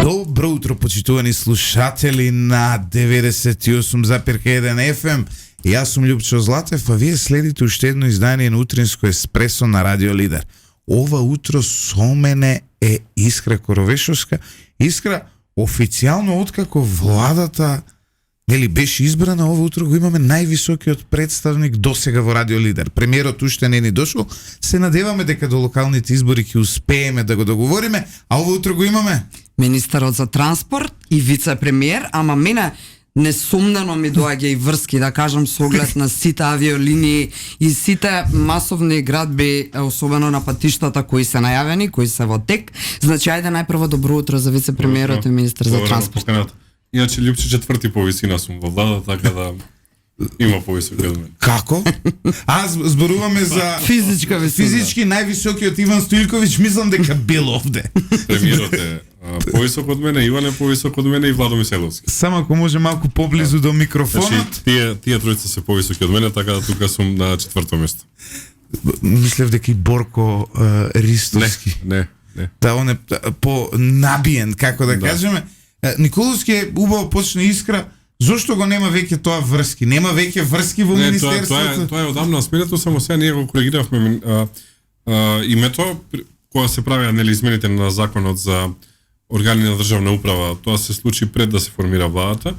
Добро утро, почитувани слушатели на 98,1 FM. Јас сум Љупчо Златев, а вие следите уште едно издание на утринско еспресо на Радио Лидер. Ова утро со мене е Искра Коровешовска. Искра, официјално откако владата беше избрана, ова утро го имаме највисокиот представник досега во Радио Лидер. Премиерот уште не ни дошол. Се надеваме дека до локалните избори ќе успееме да го договориме, а ова утро го имаме министерот за транспорт и вице-премиер, ама мене несумнено ми доаѓа и врски, да кажам, со оглед на сите авиолинии и сите масовни градби, особено на патиштата кои се најавени, кои се во тек. Значи, ајде најпрво добро утро за вице-премиерот и министер за транспорт. Иначе Љупче четврти по висина сум во влада, така да има повисок од мене. Како? Зборуваме за физичка висина. Физички највисокиот Иван Стоилковиќ, мислам дека бил овде. Премиерот е повисок од мене, Иван е повисок од мене и Владо Миселовски. Само ако може малку поблизу до микрофонот. Значи, тие тројца се повисоки од мене, така да тука сум на четврто место. Мислев дека и Борко Ристовски. Не. Та он е по набиен, како да кажеме. Николовски е убаво почна Искра. Зошто го нема веќе тоа врски? Нема веќе врски во министерството? Тоа е одамна сменето, само сега ние го коригиравме името кога се правеа измените на законот за органи на државна управа. Тоа се случи пред да се формира владата.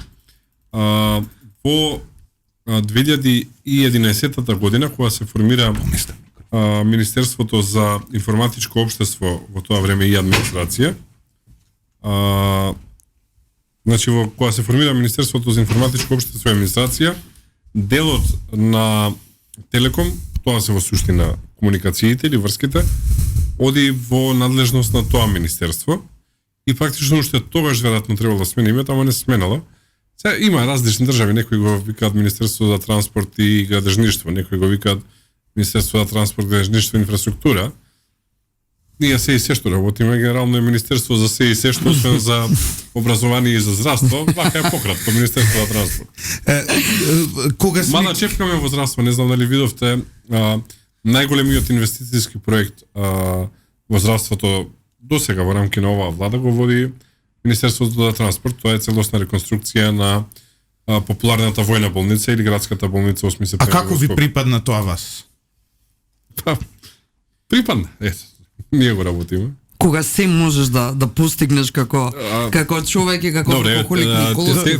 Во 2011 година кога се формира Министерството за информатичко општество, во тоа време и администрација, значи, кога се формира Министерството за информатичко општество и администрација, делот на Телеком, тоа се во суштина комуникациите или врските, оди во надлежност на тоа министерство и практично уште тогаш веројатно требало да смени името, ама не се сменало. Сега има различни држави, некои го викаат Министерство за транспорт и градежништво, некои го викаат Министерство за транспорт, градежништво и инфраструктура. Ние се и се што работиме, генерално е Министерство за се и се што, освен за образование и за здравство, вака е пократко Министерство за транспорт. Мада чепкаме во здравство, не знам дали видовте, најголемиот инвестицијски проект во здравството досега во рамки на оваа влада го води Министерството за транспорт. Тоа е целосна реконструкција на популарната војна болница или градската болница 8 септември. А како ви припадна тоа вас? Припадна, ето. Ние го работиме. Кога се можеш да постигнеш како човек и како алкохолик Николовски,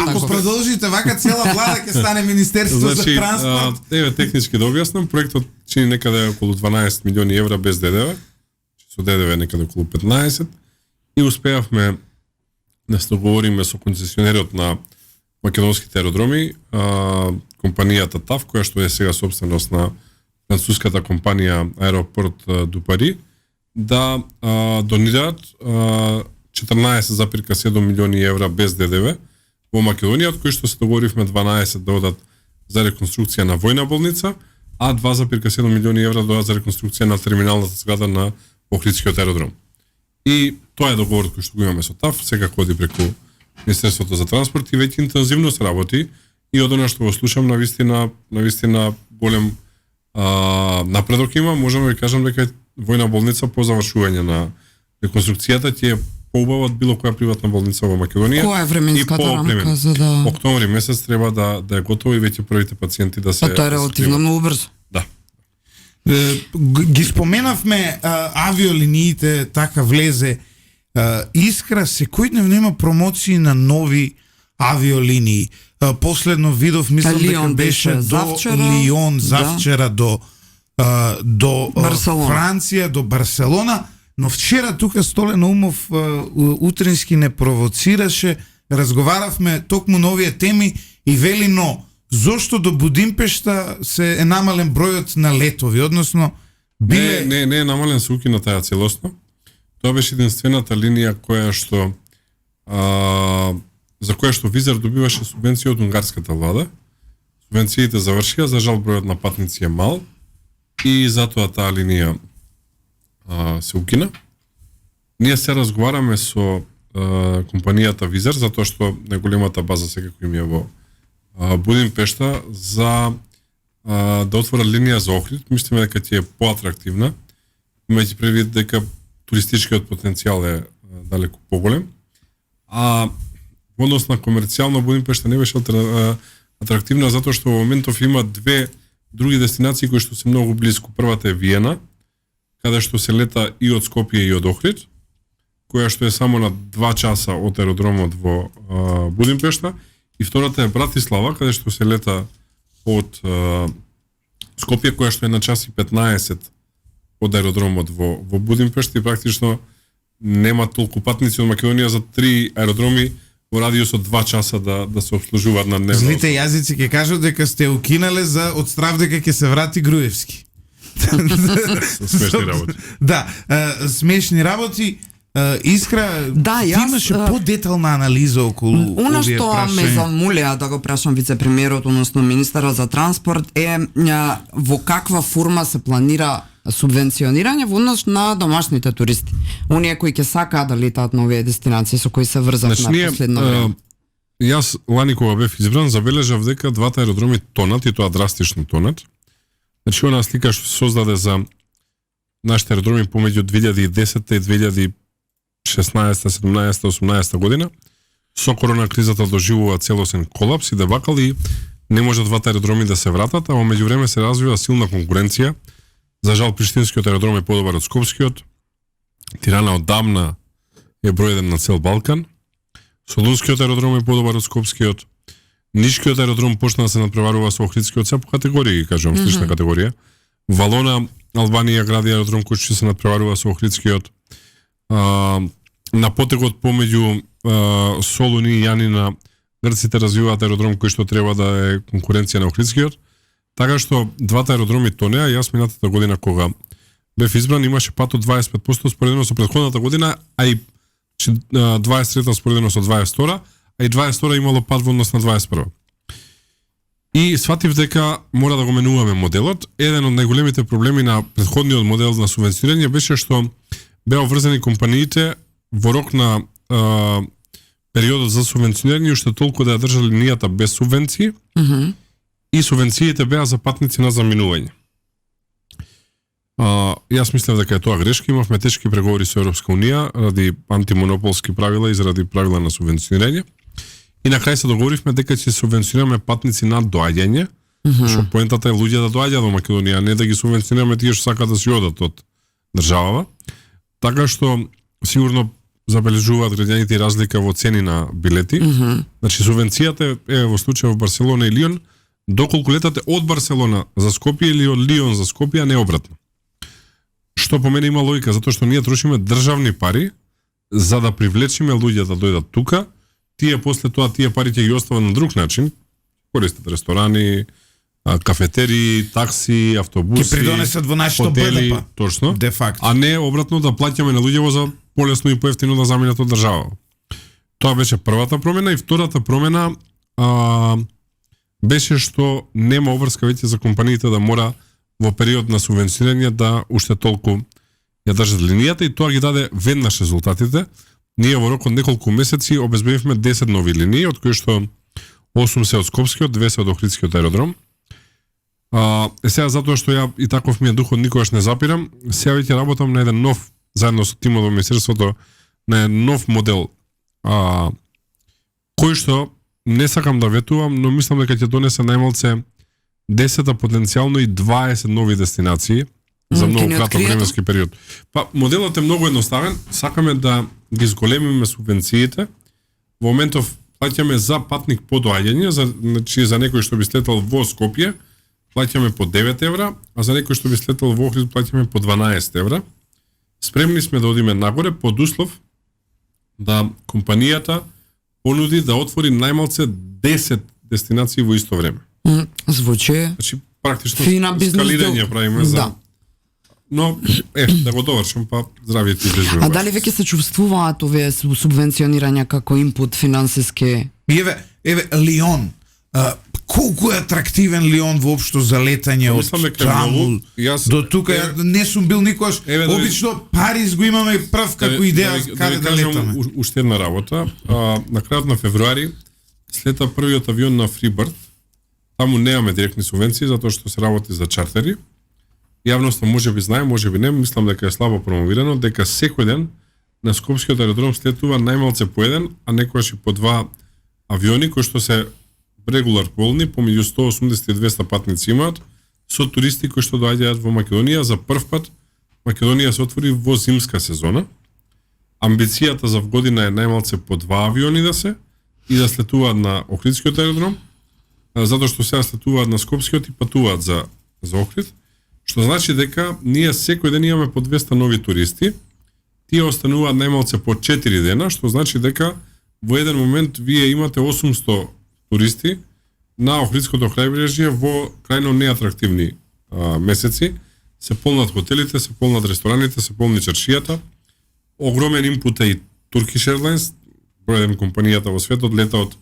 ако продолжите вака, цела влада ќе стане Министерство за транспорт. Технички да објаснам, проектот чини некаде околу 12 милиони евра без ДДВ, со ДДВ некаде околу 15, и успеавме да се договориме со концесионерот на македонските аеродроми, компанијата ТАВ, која што е сега собственост на француската компанија Аеропорт ду Пари, да донираат 14,7 милиони евра без ДДВ во Македонија, од кои што се договоривме 12 да одат за реконструкција на војна болница, а 2,7 милиони евра да одат за реконструкција на терминалната зграда на Охридскиот аеродром. И тоа е договорот кој што го имаме со ТАВ, сега ходи преку Министерството за транспорт и веќе интензивно се работи, и од она што го слушам навистина голем напредок има. Можам да ви кажам дека војна болница по завршување на реконструкцијата ќе е поубава од било која приватна болница во Македонија. Која е временската рамка за да... Октомври месец треба да е готово и веќе првите пациенти да се... А тоа е релативно многу брзо. Да. Ги споменавме авиолиниите, така влезе Искра, секојдневно има промоции на нови авиолинии. Последно видов, мислам дека беше до Лион, завчера до Франција, до Барселона, но вчера тука Столе Наумов утрински не провоцираше, разговаравме токму на овие теми и вели, но зошто до Будимпешта се е намален бројот на летови, односно биле... Не е намален, се укина таа целосно. Тоа беше единствената линија која што за која што Визер добиваше субвенција од унгарската влада. Субвенциите завршија, за жал бројот на патници е мал и затоа таа линија се укина. Ние се разговараме со компанијата Визер, затоа што најголемата база секако им е во Будимпешта, за да отворат линија за Охрид. Мислиме дека ќе е поатрактивна, имајќи предвид дека туристичкиот потенцијал е далеку поголем. а во однос на комерцијално Будимпешта не беше атрактивна затоа што во моментов има две други дестинации кои што се многу близко. Првата е Виена, каде што се лета и од Скопје и од Охрид, која што е само на 2 часа од аеродромот во Будимпешта, и втората е Братислава, каде што се лета од Скопје, која што е на час и 15 од аеродромот во Будимпешта, и практично нема толку патници од Македонија за 3 аеродроми во радиус од 2 часа да се обслужуваат на дневна. Злите јазици ќе кажат дека сте укинале за од страв дека ќе се врати Груевски. Смешни работи. Да, смешни работи. Искра, Да, ти јас, имаше подетална анализа околу Она овие што ме прашања. замолија да го прашам вице-премиерот, односно министерот за транспорт, е во каква форма се планира субвенционирање во однос на домашните туристи. Оние кои ќе сакаат да летаат на овие дестинации со кои се врзат Значи, на последно време. Јас лани кога бев избран забележав дека двата аеродроми тонат, и тоа драстично тонат. Значи она слика што се создаде за нашите аеродроми помеѓу 2010 и 2016, 17, 18 година, со корона кризата доживува целосен колапс и дебакал, и не може двата аеродроми да се вратат, а во меѓувреме се развива силна конкуренција. За жал Приштинскиот аеродром е подобар од Скопскиот. Тирана оддавна е број 1 на цел Балкан. Солунскиот аеродром е подобар од Скопскиот. Нишкиот аеродром почна да се надпреварува со Охридскиот, се по категорија, кажам, слична категорија. Валона, Албанија гради аеродром кој ќе се надпреварува со Охридскиот. На потегот помеѓу Солун и Јанина грците развиваат аеродром кој што треба да е конкуренција на Охридскиот. Така што двата аеродроми тонеа. Јас минатата година кога бев избран имаше пат од 25% споредено со претходната година, а и 23-та споредено со 22-та, а и 22-та имало пат во однос на 21-та. И сватив дека мора да го менуваме моделот. Еден од најголемите проблеми на претходниот модел на субвенционирање беше што беа врзани компаниите во рок на периодот за субвенционирање, уште толку да ја држа линијата без субвенции, и субвенциите беа за патници на заминување. Јас мислев дека е тоа грешка. Имавме тешки преговори со Европска унија ради антимонополски правила и заради правила на субвенционирање. И на крај се договоривме дека ќе субвенционираме патници на доаѓање, што поентата е луѓе да доаѓаат во Македонија, а не да ги субвенционираме тие што сакаат да си одат од државава. Така што сигурно забележуваат граѓаните и разлика во цени на билети. Значи субвенцијата е во случај во Барселона и Лион, доколку летате од Барселона за Скопје или од Лион за Скопје, а не обратно. Што по мене има логика, затоа што ние трошиме државни пари за да привлечиме луѓе да дојдат тука. Тие после тоа тие пари ќе ги остават на друг начин. Користат ресторани, кафетери, такси, автобуси, Ќе придонесат во нашето хотели, БДП. точно. Де факто. А не обратно да плаќаме на луѓево за полесно и поевтино да заминат од држава. Тоа беше првата промена, и втората промена беше што нема обврска веќе за компаниите да мора во период на субвенционирање да уште толку ја држат линијата, и тоа ги даде веднаш резултатите. Ние во рок од неколку месеци обезбедивме 10 нови линии, од кои што 8 се од Скопскиот, 2 се од Охридскиот аеродром. Сега затоа што ја и таков ми е духот, никогаш не запирам, сега веќе работам на еден нов, заедно со тимот во Министерството, на еден нов модел, кој што не сакам да ветувам, но мислам дека ќе донесе најмалце 10, потенцијално и 20 нови дестинации за многу краток временски период. Па моделот е многу едноставен. Сакаме да ги зголемиме субвенциите. Во моментов плаќаме за патник по доаѓање, значи за некој што би слетал во Скопје плаќаме по 9 евра, а за некој што би слетал во Охрид плаќаме по 12 евра. Спремни сме да одиме нагоре под услов да компанијата понуди да отвори најмалце 10 дестинации во исто време. Звучи Значи практично фина бизнес скалирање правиме за. Да. Но да го довршам, па здравје ти безброй. А дали веќе се чувствуваат овие субвенционирања како инпут финансиски? Еве Лион. Колку е атрактивен Лион воопшто за летање од таму до тука. Не сум бил никогаш. Обично Париз го имаме прв како идеја каде да летаме. Уште една работа. На крајот на февруари слета првиот авион на Freebird. Таму немаме директни субвенции затоа што се работи за чартери. Јавноста може би знае, може би не, мислам дека е слабо промовирано, дека секој ден на Скопскиот аеродром слетува најмалце по еден, а некогаш и по два авиони кои што се регулар полни, помеѓу 180 и 200 патници имаат, со туристи кои што доаѓаат во Македонија. За прв пат Македонија се отвори во зимска сезона. Амбицијата за година е најмалце по два авиони да се и да слетуваат на Охридскиот аеродром, затоа што сега слетуваат на Скопскиот и патуваат за Охрид, што значи дека ние секој ден имаме по 200 нови туристи. Тие остануваат најмалце по 4 дена, што значи дека во еден момент вие имате 800 туристи на Охридското крајбрежје во крајно неатрактивни месеци. Се полнат хотелите, се полнат рестораните, се полни чаршијата. Огромен импут е и Turkish Airlines, број еден компанијата во светот, лета од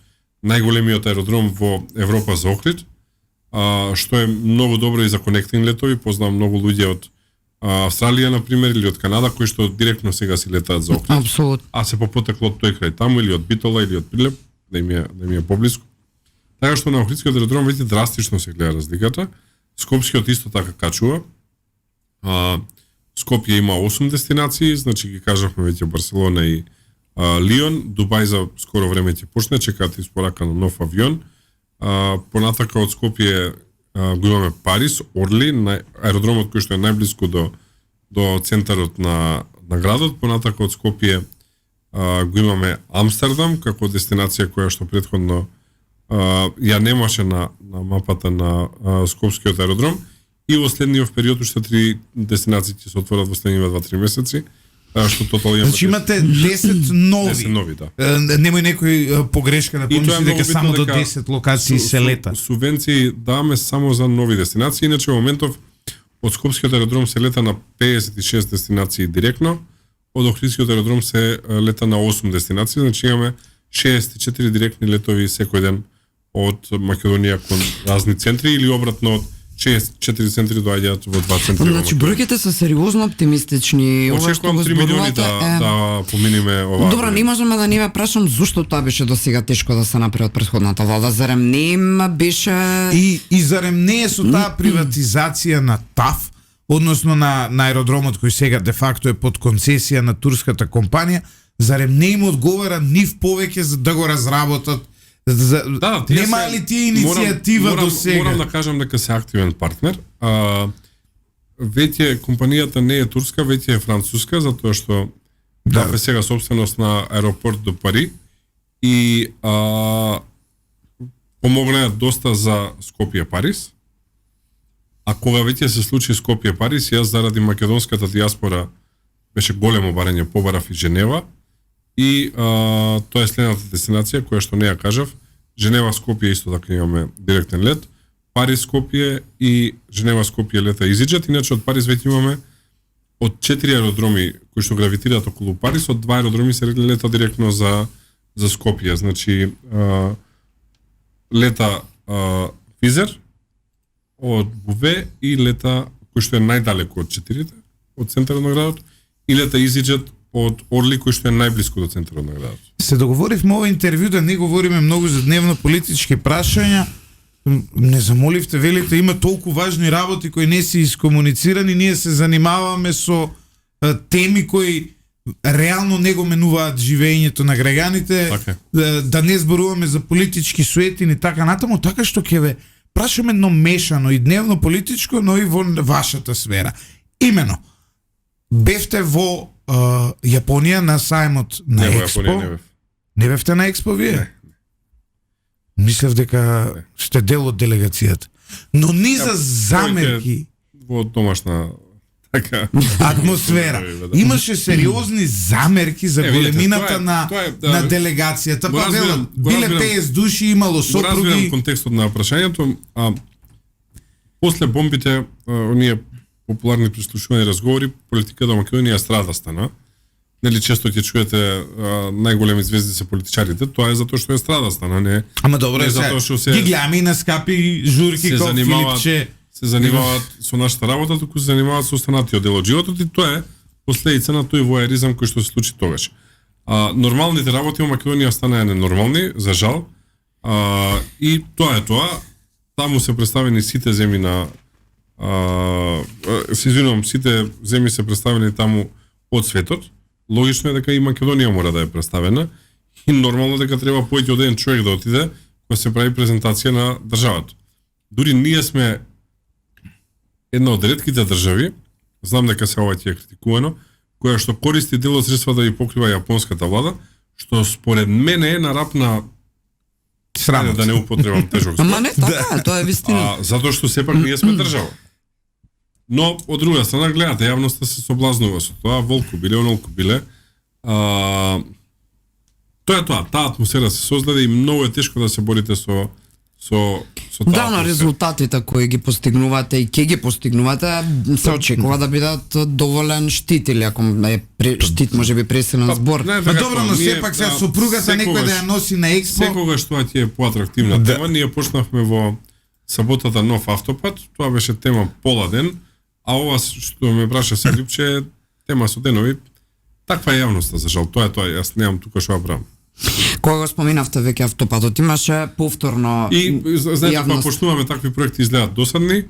најголемиот аеродром во Европа за Охрид, што е многу добро и за конектинг летови. Познавам многу луѓе од Австралија, например, или од Канада, кои што директно сега си летаат за Охрид. Апсолутно. А се попотекло од тој крај таму, или од Битола, или од Прилеп, да им е поблиску. Така што на Охридскиот аеродром веќе драстично се гледа разликата. Скопскиот исто така качува. Скопје има 8 дестинации, значи ги кажавме веќе Барселона и Лион. Дубај за скоро време ќе почне, чекаат испоракано нов авион. Понатака од Скопје го имаме Парис, Орли, аеродромот кој што е најблиску до центарот на градот. Понатака од Скопје го имаме Амстердам како дестинација која што претходно ја немаше на мапата на Скопскиот аеродром. И во следниот период уште 3 дестинации ќе се отворат во следниве 2-3 месеци, што тотално Значи имате 10 нови. 10 нови, да. Немој некој погрешка да помисли дека само до 10 локации се лета. Субвенции даваме само за нови дестинации, иначе во моментов од Скопскиот аеродром се лета на 56 дестинации директно, од Охридскиот аеродром се лета на 8 дестинации, значи имаме 64 директни летови секој ден од Македонија кон разни центри или обратно од 4 центри доаѓаат во 2 центри. Значи бројките се сериозно оптимистични. Ова што го 3 милиони да поминиме ова. Добро, не можеме да не ве прашам зошто тоа беше досега тешко да се направи од претходната влада. Зарем не им беше И зарем не е со таа приватизација на ТАФ, односно на аеродромот кој сега де факто е под концесија на турската компанија, зарем не им одговара нив повеќе за да го разработат. Нема ли тие иницијатива до сега? Морам да кажам дека се активен партнер. Веќе компанијата не е турска, веќе е француска, затоа што ТАФ е сега собственост на аеропорт до Пари и помогнаа доста за Скопје-Парис. А кога веќе се случи Скопје-Парис, јас заради македонската диаспора беше големо барање, побарав и Женева. И тоа е следната дестинација која што не ја кажав. Женева Скопје исто така имаме директен лет. Париз Скопје и Женева Скопје лета EasyJet. Иначе од Париз веќе имаме од 4 аеродроми кои што гравитираат околу Париз, од 2 аеродроми се лета директно за Скопје. Значи лета Визер од Буве и лета кој што е најдалеку од 4-те, од центарот на градот, и лета EasyJet од Орли кој што е најблиску до центарот на градот. Се договоривме ова интервју да не говориме многу за дневно политички прашања. Не замоливте, велите, има толку важни работи кои не се искомуницирани, ние се занимаваме со теми кои реално не го менуваат живењето на граѓаните, да не зборуваме за политички суетини и така натаму, така што ќе ве прашаме едно мешано и дневно политичко, но и во вашата сфера. Имено, бевте во Јапонија на сајмот на Експо. Не бевте на Експо вие? Не. Мислев дека сте дел од делегацијата. Но ни за замерки во домашна така атмосфера. Имаше сериозни замерки за големината на делегацијата. Па велат, биле 50 души, имало сопруги. Разбирам контекстот на прашањето. После бомбите, оние популарни прислушувани разговори, политиката во Македонија страда стана. Нели често ќе чуете најголеми звезди се политичарите, тоа е затоа што е страда стана, не. Ама добро е затоа што се ги гледаме и на скапи журки како Филипче. Се занимаваат со нашата работа, туку се занимаваат со останатиот дел од животот и тоа е последица на тој воеризам кој што се случи тогаш. Нормалните работи во Македонија станаа ненормални, за жал. И тоа е тоа. Таму се представени сите земји на се извинувам, сите земји се представени таму од светот. логично е дека и Македонија мора да е представена и нормално дека треба повеќе од еден човек да отиде кога се прави презентација на државата. Дури ние сме една од ретките држави, знам дека се ова ќе е критикувано, која што користи дел од средства да ја покрива јапонската влада, што според мене е на рап на Срамот. да не употребам тежок збор. Ама не, така, тоа е вистина. Затоа што сепак ние сме држава. Но, од друга страна, гледате, јавноста се соблазнува со тоа, волку биле, онолку биле. Тоа е тоа, таа атмосфера се создаде и многу е тешко да се борите со таа Да, на атмосфера. резултатите кои ги постигнувате и ќе ги постигнувате, се очекува да бидат доволен штит или ако е штит може би пресилен збор. Не, Па така, добро, но ние, сепак сега супругата некој да ја носи на експо. Секогаш тоа ќе е поатрактивна Да. тема. Ние почнавме во саботата нов автопат, тоа беше тема пола ден, а ова што ме праша се Лјупче е тема со денови. Таква е јавноста, за жал. Тоа е тоа, јас немам тука што да правам. Кога го споменавте веќе автопатот, имаше повторно И знаете, кога јавност. почнуваме такви проекти изгледаат досадни,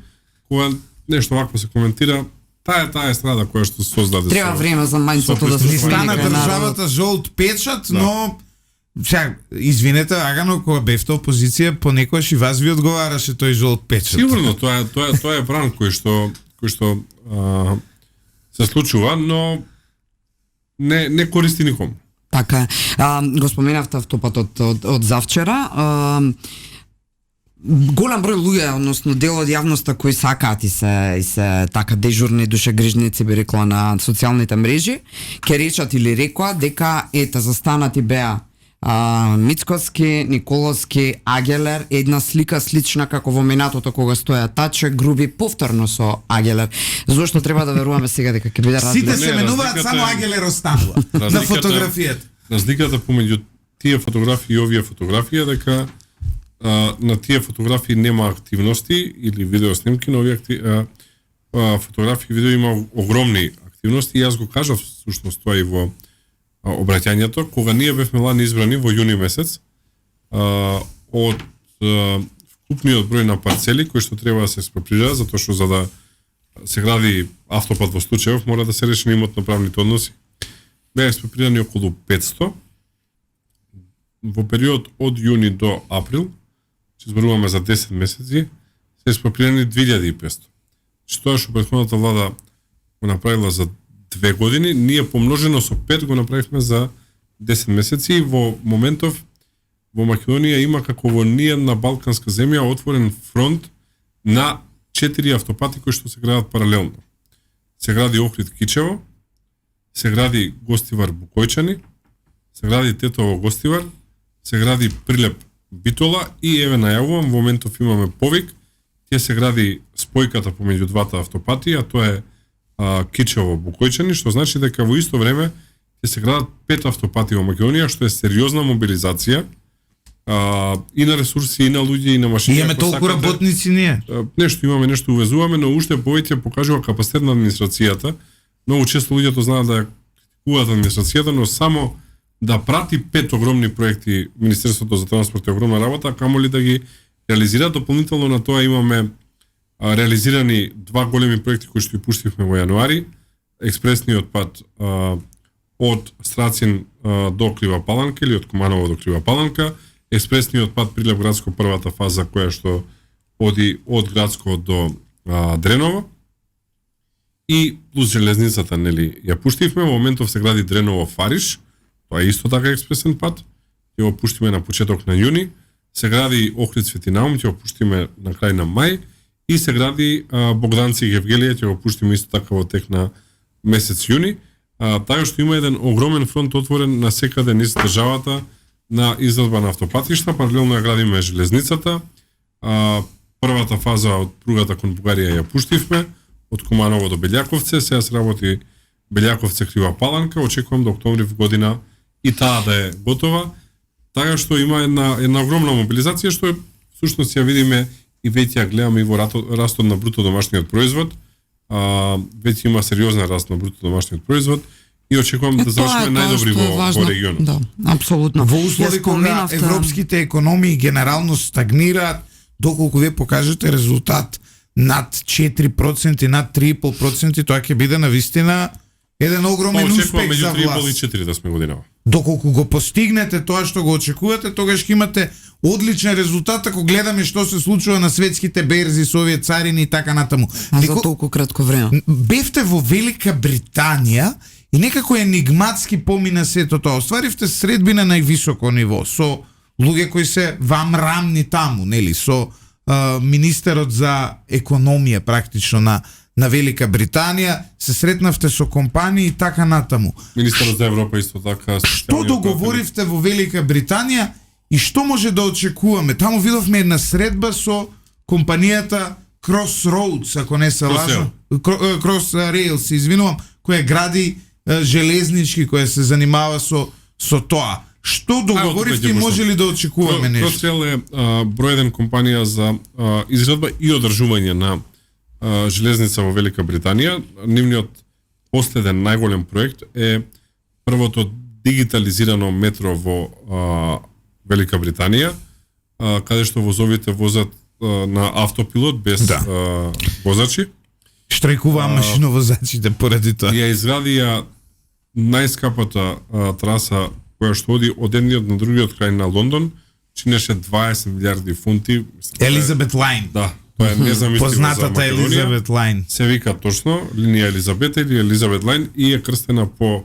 кога нешто вакво се коментира, таа е страда која што се создаде. Треба со- време за мајнцето да се Ни Стана смени кај народот. државата жолт печат, но сега, извинете, агано кога бевте опозиција, понекогаш и вас ви одговараше тој жолт печат. Сигурно тоа е бран кој што се случува, но не користи никому. Така е. Го споменавте автопатот од завчера. Голем број луѓе, односно дел од јавноста кои сакаат и се така дежурни душегрижници, би рекла, на социјалните мрежи, ќе речат или рекоа дека ета застанати беа Мицкоски, Николовски, Агелер, една слика слична како во минатото кога стоја Таче, Груби повторно со Агелер. Зошто треба да веруваме сега дека ќе биде Сите разлика? се Не, менуваат, разликата само е- Агелер останува на фотографијата. Разликата помеѓу тие фотографии и овие фотографии е дека на тие фотографии нема активности или видео снимки, на овие фотографии и видео има огромни активности и јас го кажав всушност тоа и во обраќањето, кога ние бевме лани избрани во јуни месец, од вкупниот број на парцели кои што треба да се експроприираат, затоа што за да се гради автопат во случајов мора да се реши имотно-правните односи. Беа експроприирани околу 500. Во период од јуни до април, че зборуваме за 10 месеци, се експроприирани 2500. Тоа што претходната влада го направила за 2 години, ние помножено со 5 го направивме за 10 месеци и во моментов во Македонија има како во ниедна балканска земја отворен фронт на 4 автопати кои што се градат паралелно. Се гради Охрид Кичево, се гради Гостивар Букојчани, се гради Тетово Гостивар, се гради Прилеп Битола и еве најавувам во моментов имаме повик, ќе се гради спојката помеѓу двата автопати, а тоа е Кичево Букојчани, што значи дека во исто време ќе се градат 5 автопати во Македонија, што е сериозна мобилизација и на ресурси, и на луѓе, и на машини. Имаме Ако толку сакате, работници ние. Нешто имаме, нешто увезуваме, но уште повеќе покажува капацитет на администрацијата. Многу често луѓето знаат да ја критикуваат администрацијата, но само да прати 5 огромни проекти Министерството за транспорт е огромна работа, камоли да ги реализира. Дополнително на тоа имаме реализирани 2 големи проекти кои што ги пуштивме во јануари. Експресниот пат од Страцин до Крива Паланка или од Куманово до Крива Паланка, експресниот пат Прилеп градско првата фаза која што оди од градско до Дреново и плюс железницата, нели, ја пуштивме. Во моментов се гради Дреново Фариш, тоа е исто така експресен пат, ќе го пуштиме на почеток на јуни, се гради Охрид Светинаум, ќе го пуштиме на крај на мај и се гради Богданци и Евгелија, ќе го пуштиме исто така во тек на месец јуни. Така што има еден огромен фронт отворен на секаде низ државата на изградба на автопатишта, паралелно ја градиме железницата. Првата фаза од пругата кон Бугарија ја пуштивме, од Куманово до Белјаковце, сега се работи Белјаковце Крива Паланка, очекувам до октомври в година и таа да е готова. Така што има една огромна мобилизација што всушност ја видиме и веќе ја гледаме и во растот на бруто домашниот производ. Веќе има сериозна раст на бруто домашниот производ и очекувам да завршиме најдобри во регионот. Да, апсолутно. Во услови Ја кога споменавте- европските економии генерално стагнираат, доколку вие покажете резултат над 4%, над 3,5%, тоа ќе биде навистина еден огромен успех за меѓу 3,5 и власт. 4 да сме годинава. Доколку го постигнете тоа што го очекувате, тогаш ќе имате одличен резултат ако гледаме што се случува на светските берзи со овие царини и така натаму. А за толку кратко време. Бевте во Велика Британија и некако енигматски помина сето тоа. Остваривте средби на највисоко ниво со луѓе кои се вам рамни таму, нели, со министерот за економија практично на Велика Британија, се сретнавте со компании и така натаму. Министерот за Европа исто така. Што договоривте во Велика Британија и што може да очекуваме? Таму видовме една средба со компанијата Crossroads, ако не се лажам. Crossrails, извинувам, која гради железнички, која се занимава со тоа. Што договоривте и може ли да очекуваме нешто? Crossrail е број еден компанија за изградба и одржување на железница во Велика Британија. Нивниот последен најголем проект е првото дигитализирано метро во Велика Британија, каде што возовите возат на автопилот без возачи. Штрајкуваа машиновозачите поради тоа. Ја изградија најскапата траса која што оди од едниот на другиот крај на Лондон, чинеше 20 милиарди фунти. Елизабет Лайн. Да, тоа е незамисливо за Познатата Македонија. Елизабет Лайн. Се вика точно линија Елизабета или Елизабет Лайн и е крстена по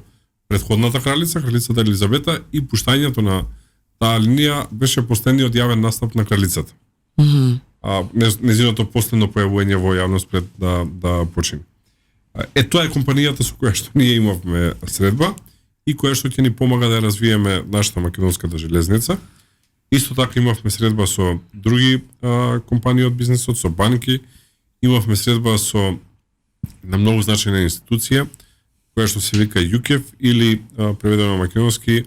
претходната кралица, кралицата Елизабета, и пуштањето на таа линија беше последниот јавен настап на кралицата. Незиното последно појавување во јавност пред да почине. Тоа е компанијата со која што ние имавме средба и која што ќе ни помага да развиеме нашата македонската железница. Исто така имавме средба со други компании од бизнисот, со банки, имавме средба со на многу значајна институција која што се вика ЮКЕФ или преведено на македонски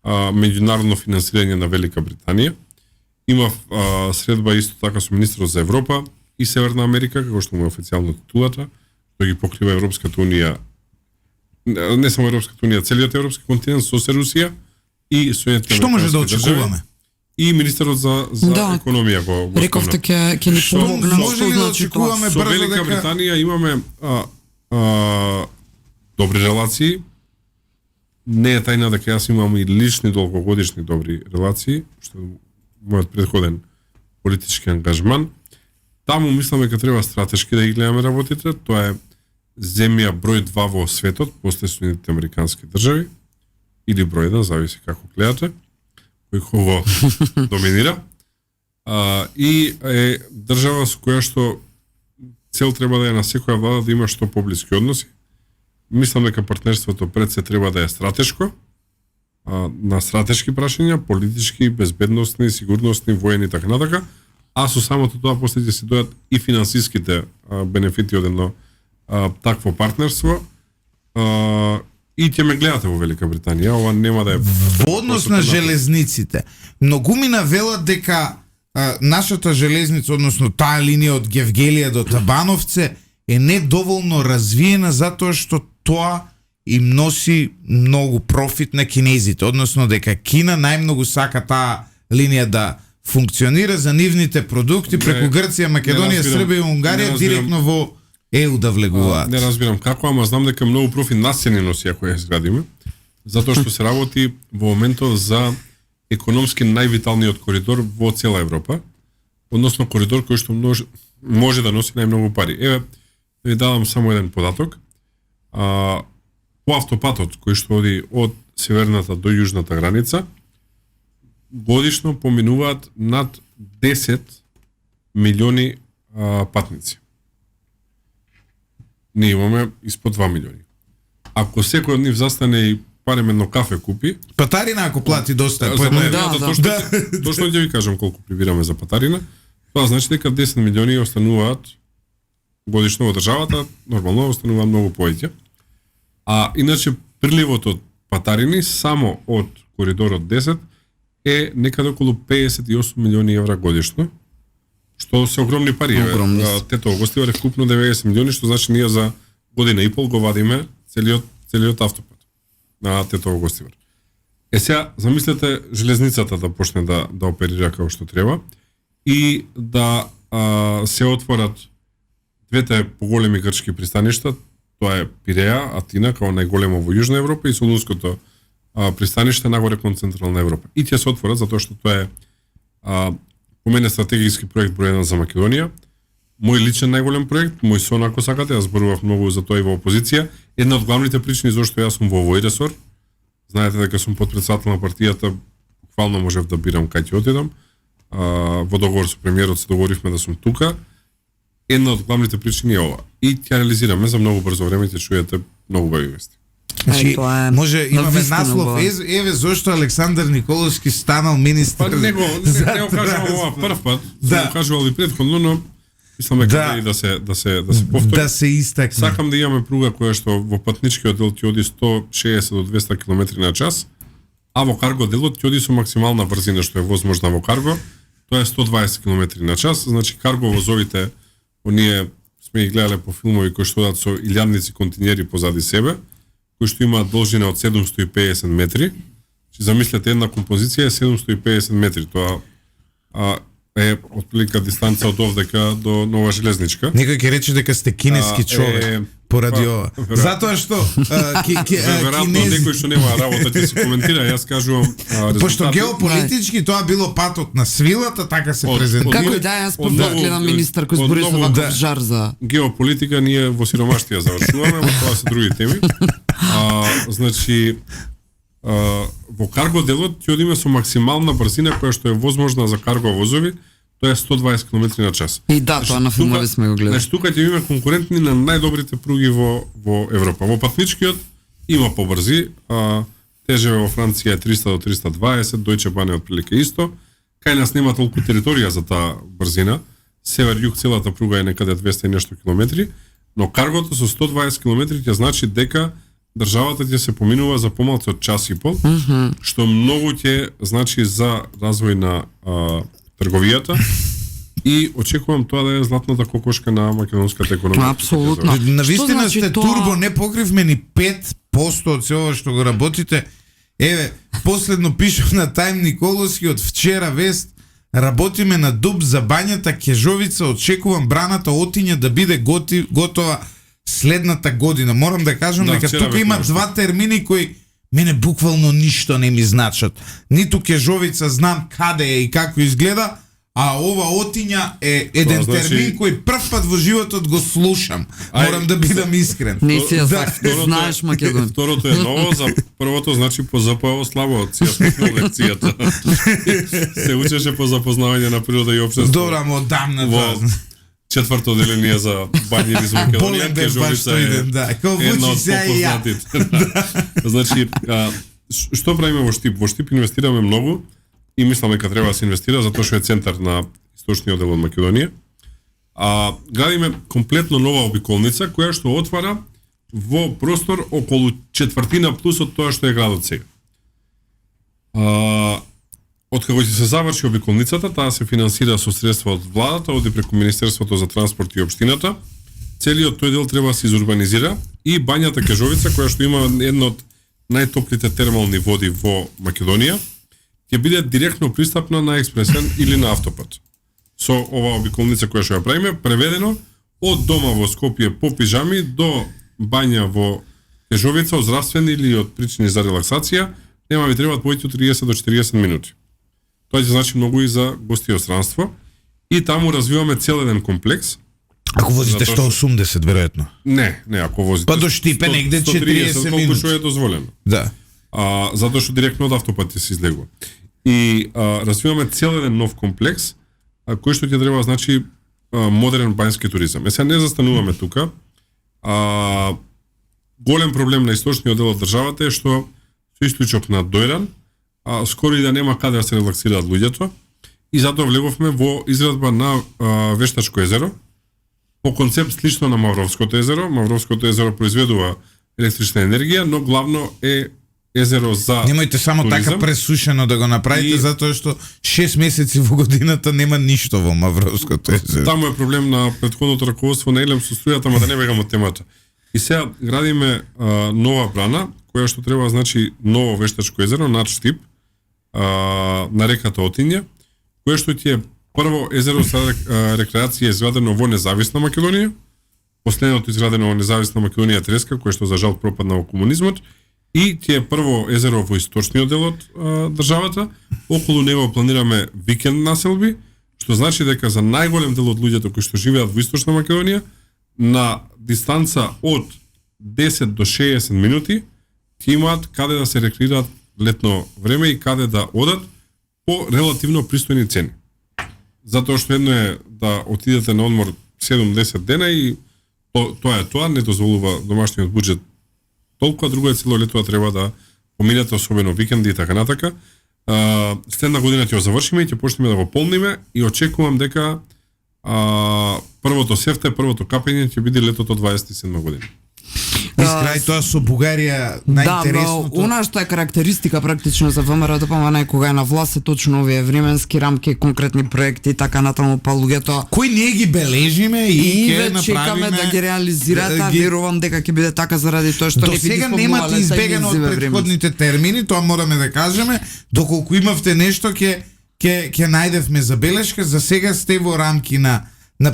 меѓународно финансирање на Велика Британија. Имав средба исто така со министерот за Европа и Северна Америка, како што му е официјално титулата, тој ги покрива Европската унија, не само Европската унија, целиот европски континент со Русија и Соединетите Што може да американски очекуваме? држави. И министерот за економија го Рековте ќе ни Што помогне, може што ли да значи тоа? очекуваме Со брзо Велика дека Британија имаме добри релации. Не е тајна дека јас имам и лични долгогодишни добри релации, што е мојот предходен политички ангажман. Таму мислам дека треба стратешки да ги гледаме работите. Тоа е земја број 2 во светот, после Соединетите американски држави, или број 1, зависи како гледате, кој го доминира. И е држава со која што цел треба да е на секоја влада да има што поблиски односи. Мислам дека партнерството пред се треба да е стратешко, на стратешки прашања, политички, безбедносни, сигурносни, воени и така натака, а со самото тоа после ќе се дојат и финансиските бенефити од едно такво партнерство. И ќе ме гледате во Велика Британија, ова нема да е во однос на железниците. Многумина велат дека нашата железница, односно таа линија од Гевгелија до Табановце е недоволно развиена затоа што тоа им носи многу профит на кинезите, односно дека Кина најмногу сака таа линија да функционира за нивните продукти преку Грција, Македонија, Србија и Унгарија директно во ЕУ да влегуваат. Не разбирам како, ама знам дека многу профит нас се не носи ако ја изградиме, затоа што се работи во моментов за економски највиталниот коридор во цела Европа, односно коридор кој што може да носи најмногу пари. Еве, ви давам само еден податок. По автопатот кој што оди од северната до јужната граница, годишно поминуваат над 10 милиони патници. Ние имаме испод 2 милиони. Ако секој од нив застане и парем едно кафе купи, патарина ако плати доста, точно ќе ви кажам колку прибираме за патарина, тоа значи дека 10 милиони остануваат годишно во државата, нормално остануваат многу повеќе. А иначе приливот од патарини само од коридорот 10 е некаде околу 58 милиони евра годишно, што се огромни пари. Тето Гостивар е вкупно 90 милиони, што значи ние за година и пол го вадиме целиот автопат на Тето Гостивар. Сега замислете железницата да почне да оперира како што треба и да се отворат двете поголеми грчки пристаништа, Тоа е Пиреа, Атина, као најголемо во Јужна Европа и Солунското пристаниште нагоре кон Централна Европа. И тие се отворат затоа што тоа е по мене стратегиски проект број 1 за Македонија. Мој личен најголем проект, мој сон ако сакате, јас зборував многу за тоа и во опозиција. Една од главните причини зашто јас сум во овој ресор, знаете дека сум подпредседател на партијата, буквално можев да бирам кај ќе отидам. Во договор со премиерот се договоривме да сум тука. Една од главните причини е ова. И ќе реализираме за многу брзо време, ќе чуете многу убави вести. Значи, може имаме навистина наслов, убава. еве зошто Александар Николовски станал министар. Па не го кажувам ова прв пат, Да. го кажувал и претходно, но мислам дека и да се повтори. Да се истакне. Сакам да имаме пруга која што во патничкиот дел ќе оди 160 до 200 км на час, а во карго делот ќе оди со максимална брзина што е возможна во карго, тоа е 120 км на час, значи карго возовите, оние сме ги гледале по филмови кои што одат со илјадници континери позади себе, кои што имаат должина од 750 метри. Че замислете, една композиција е 750 метри, тоа е отприлика дистанца од овдека до Нова железничка. Некој ќе рече дека сте кинески човек поради ова. Затоа што Веројатно кинези, некој што нема работа ќе се коментира, јас кажувам пошто резултати. геополитички тоа било патот на свилата, така се презентира. Како и да јас од пак многу- гледам министар кој од збори со многу- ваков да. жар за Геополитика ние во сиромаштија завршуваме, но тоа се други теми. Значи во карго делот ќе одиме со максимална брзина која што е возможна за карго возови, тоа е 120 км на час. И да, тоа на филмови сме го гледали. Значи тука ќе имаме конкурентни на најдобрите пруги во Европа. Во патничкиот има побрзи, ТЖВ во Франција е 300 до 320, Deutsche Bahn е отприлика исто. Кај нас нема толку територија за таа брзина. Север-југ целата пруга е некаде 200 и нешто километри, но каргото со 120 км ќе значи дека државата ќе се поминува за помалку од час и пол, што многу ќе значи за развој на трговијата и очекувам тоа да е златната кокошка на македонската економија. Апсолутно. Навистина Што значи сте тоа? турбо, не покривме ни 5% од се ова што го работите. Еве, последно пишав на Тајм Николовски од вчера вест, работиме на дуб за бањата Кежовица, очекувам браната Отиња да биде готова следната година. Морам да кажам Да, дека вчера тука бев има нешто. два термини кои мене буквално ништо не ми значат. Ниту Кежовица знам каде е и како изгледа, а ова Отиња е еден значи- термин кој прв пат во животот го слушам. Морам да бидам искрен. Не си ја Да. знаеш Македонија. Второто е ново, за првото значи по ЗПО слабо, си ја спомнал лекцијата. Се учеше по запознавање на природа и општество. Добро, ама одамна Во тоа. четврто деление за бањи низ Македонија, Болен бев баш Кежовица тој е ден, да. Као една Вучич од сега и ја. попознатите. Значи, што правиме во Штип? Во Штип инвестираме многу и мисламе дека треба да се инвестира затоа што е центар на источниот дел од Македонија. Градиме комплетно нова обиколница која што отвара во простор околу четвртина плюс од тоа што е градот сега. Откако ќе се заврши обиколницата, таа се финансира со средства од владата, оди преку Министерството за транспорт и општината. Целиот тој дел треба да се изурбанизира и бањата Кежовица, која што има една од најтоплите термални води во Македонија, ќе биде директно пристапна на експресен или на автопат. Со ова обиколница која што ја правиме, преведено од дома во Скопје по пижами до бања во Кежовица од здравствени или од причини за релаксација, нема ви требаат повеќе од 30 до 40 минути. Тоа ќе значи многу и за гостиостранство и таму развиваме цел еден комплекс. Ако возите Затоа 180 веројатно. Не, ако возите Па до Штипе негде 40 колку минути. што е дозволено. Да. Затоа што директно од автопат ќе се излегува. И развиваме цел еден нов комплекс кој што ќе треба значи модерен бањски туризам. Сега не застануваме тука. Голем проблем на источниот дел од државата е што со исклучок на Дојран скоро и да нема каде да се релаксираат луѓето и затоа влеговме во изградба на Вештачко езеро по концепт слично на Мавровското езеро. Мавровското езеро произведува електрична енергија, но главно е езеро за Немојте само туризам. така пресушено да го направите, И- затоа што 6 месеци во годината нема ништо во Мавровското езеро. Таму е проблем на претходното раководство на Елем со струјата, ама да не бегам од темата. И сега градиме нова брана, која што треба значи ново Вештачко езеро над Штип, на реката Отиња, кое што ќе е прво езеро за рекреација изградено во независна Македонија, последното изградено во независна Македонија треска, кој што за жал пропадна во комунизмот, и ќе е прво езеро во источниот дел од државата. Околу него планираме викенд населби, што значи дека за најголем дел од луѓето кои што живеат во источна Македонија, на дистанца од 10 до 60 минути ќе имаат каде да се рекреираат летно време и каде да одат по релативно пристојни цени. Затоа што едно е да отидете на одмор 7-10 дена и тоа не дозволува домашниот буџет толку, а друго е цело лето треба да поминете, особено викенди и така натака. Следна година ќе го завршиме и ќе почнеме да го полниме и очекувам дека првото сефте, првото капење ќе биде летото 27 година. Искрај тоа со Бугарија најинтересното. Да, она што е карактеристика практично за ВМРО ДПМН кога е на власт е точно овие временски рамки, конкретни проекти и така натаму, па луѓето кои ние ги бележиме и ќе чекаме направиме да ги реализираат, а верувам дека ќе биде така заради тоа што до не би сега немате избегано од претходните термини, тоа мораме да кажеме, доколку имавте нешто ќе најдевме забелешка, за сега сте во рамки на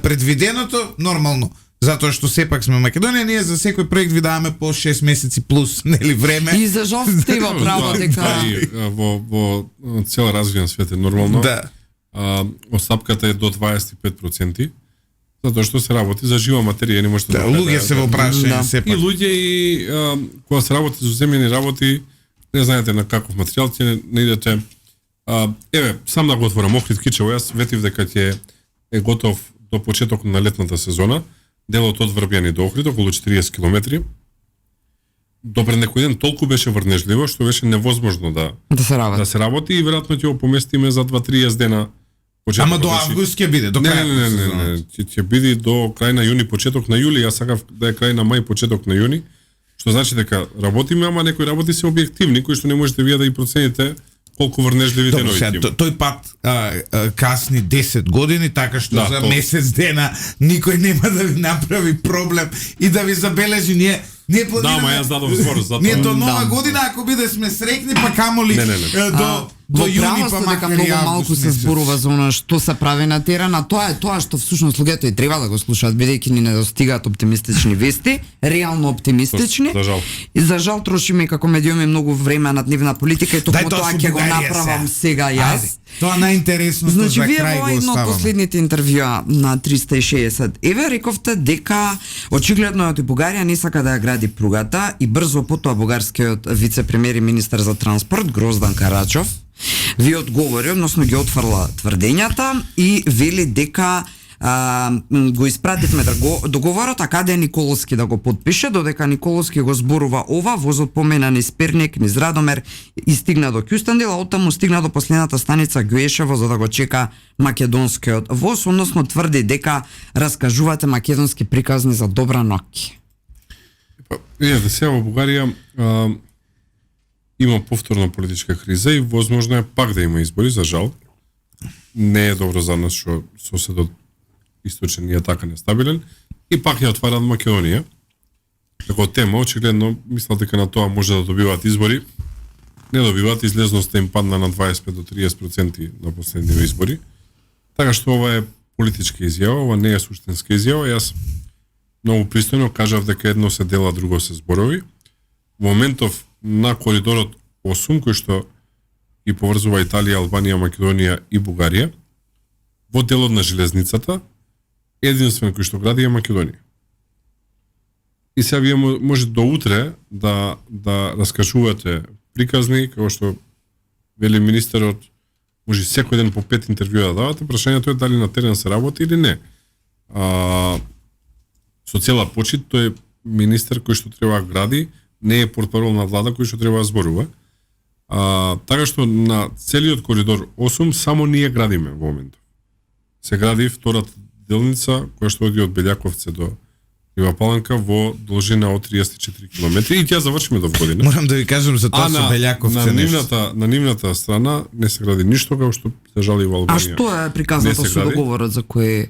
предвиденото, нормално. Затоа што сепак сме Македонија, ние за секој проект ви даваме по 6 месеци плюс, нели, време. И за жал сте во право дека во цел развиен свет е нормално. Да. Остапката е до 25%, затоа што се работи за жива материја, не може да луѓе се во прашање сепак. И луѓе и кога се работи за земјени работи, не знаете на каков материјал ќе не идете. Еве, сам да го отворам Охрид Кичево, јас ветив дека ќе е готов до почеток на летната сезона. Делот од Врбјани до Охрид, околу 40 километри. До пред некој ден толку беше врнежливо, што беше невозможно да се работи и веројатно ќе го поместиме за 2-30 дена. Ама до август ќе биде, до крај. Не, ќе биде до крај на јуни, почеток на јули, јас сакав да е крај на мај, почеток на јуни, што значи дека работиме, ама некои работи се објективни, кои што не можете вие да ги процените колку врнежливи денови ќе има. Тој пат касни 10 години, така што за месец дена никој нема да ви направи проблем и да ви забележи. Ние планираме. Да, ма јас дадов збор за тоа. Ние до нова година ако биде сме среќни, па камоли до јуни, па макар многу малку се зборува за она што се прави на терен, а тоа е тоа што всушност луѓето и треба да го слушаат, бидејќи ни недостигаат оптимистични вести, реално оптимистични. За жал. И за жал трошиме како медиуми многу време на дневна политика и токму тоа ќе го направам сега јас. Тоа најинтересното значи, за крај го оставаме. Значи, вие во едно од последните интервјуа на 360 еве рековте дека очигледно од Бугарија не сака да ја гради пругата и брзо потоа бугарскиот вице-премиер и министер за транспорт Гроздан Карачов ви одговори, односно ги отфрла тврдењата и вели дека го испративме договорот, а каде Николовски да го подпише, додека Николовски го зборува ова, возот помена низ Перник, низ Радомер и стигна до Кюстендил, а оттаму стигна до последната станица Гюешево за да го чека македонскиот воз, односно тврди дека раскажувате македонски приказни за добра ноќ. Да сега во Бугарија има повторна политичка криза и возможно е пак да има избори, за жал. Не е добро за нас што соседот источен е така нестабилен и пак ја отварат Македонија. Како тема, очигледно, мислат дека на тоа може да добиваат избори. Не добиваат, излезноста им падна на 25 до 30% на последните избори. Така што ова е политичка изјава, ова не е суштинска изјава. Јас многу пристојно кажав дека едно се дела, друго се зборови. Во моментов на коридорот 8, кој што ги поврзува Италија, Албанија, Македонија и Бугарија, во делот на железницата, единствен кој што гради е Македонија. И сега вие може до утре да раскажувате приказни, како што вели министерот, може секој ден по 5 интервјуа да давате, прашањето е дали на терен се работи или не. Со цела почит, тој е министер кој што треба да гради, не е портпарол на влада кој што треба да зборува. Така што на целиот коридор 8 само ние градиме во моментот. Се гради втората делница која што оди од Белјаковце до Ива Паланка во должина од 34 км и ќе завршиме до година. Морам да ви кажам за тоа со Белјаковце на нивната страна не се гради ништо, како што се жали во Албанија. А што е приказното со договорот за кој?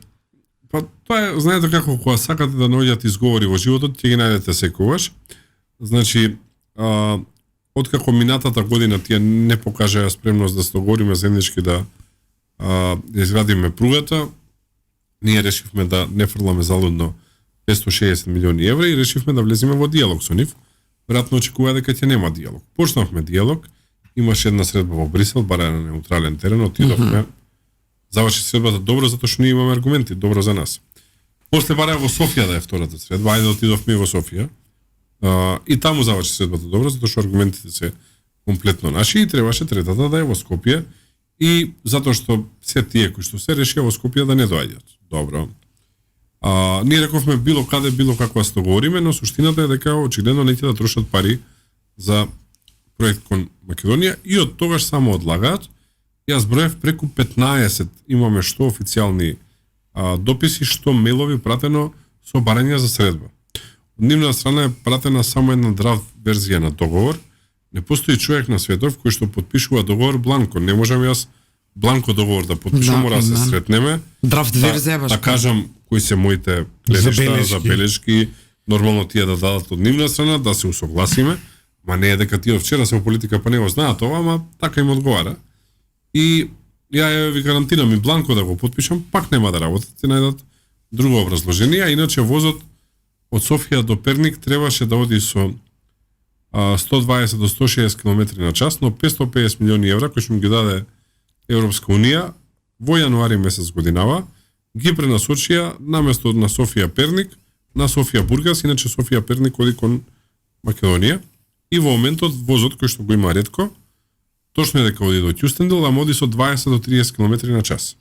Па тоа е, знаете како кога сакате да наоѓате изговори во животот, ќе ги најдете секогаш. Значи, откако минатата година тие не покажаа спремност да се договориме заеднички да изградиме пругата, ние решивме да не фрламе залудно 560 милиони евра и решивме да влеземе во диалог со нив. Веројатно очекува дека ќе нема диалог. Почнавме диалог, имаше една средба во Брисел, барање на неутрален терен, отидовме. Заврши средбата добро затоа што ние имаме аргументи, добро за нас. После барање во Софија да е втората средба, ајде отидовме во Софија. И таму заврши средбата добро затоа што аргументите се комплетно наши и требаше третата да е во Скопје и затоа што се тие кои што се решија во Скопје да не доаѓаат. Добро. Ние рековме било каде, било како да се договориме, но суштината е дека очигледно не ќе да трошат пари за проект кон Македонија и од тогаш само одлагаат. Јас броев преку 15 имаме што официјални дописи, што мејлови пратено со барања за средба. Од нивна страна е пратена само една драфт верзија на договор. Не постои човек на светов кој што подпишува договор бланко. Не можам јас бланко договор да подпишам, мора да се сретнеме. Драфт верзија баш. Да кажам кои се моите гледишта, забелешки, нормално тие да дадат од нивна страна, да се усогласиме, ма не е дека тие вчера се во политика па не го знаат ова, ама така им одговара. И ја ви гарантирам и бланко да го подпишам, пак нема да работат, ќе најдат друго образложение, а иначе возот од Софија до Перник требаше да оди со 120 до 160 км на час, но 550 милиони евра кои што ми ги даде Европска унија во јануари месец годинава ги пренасочија наместо на Софија Перник на Софија Бургас, иначе Софија Перник оди кон Македонија и во моментот возот кој што го има ретко точно е дека оди до Кюстендил, ама оди со 20 до 30 км на час.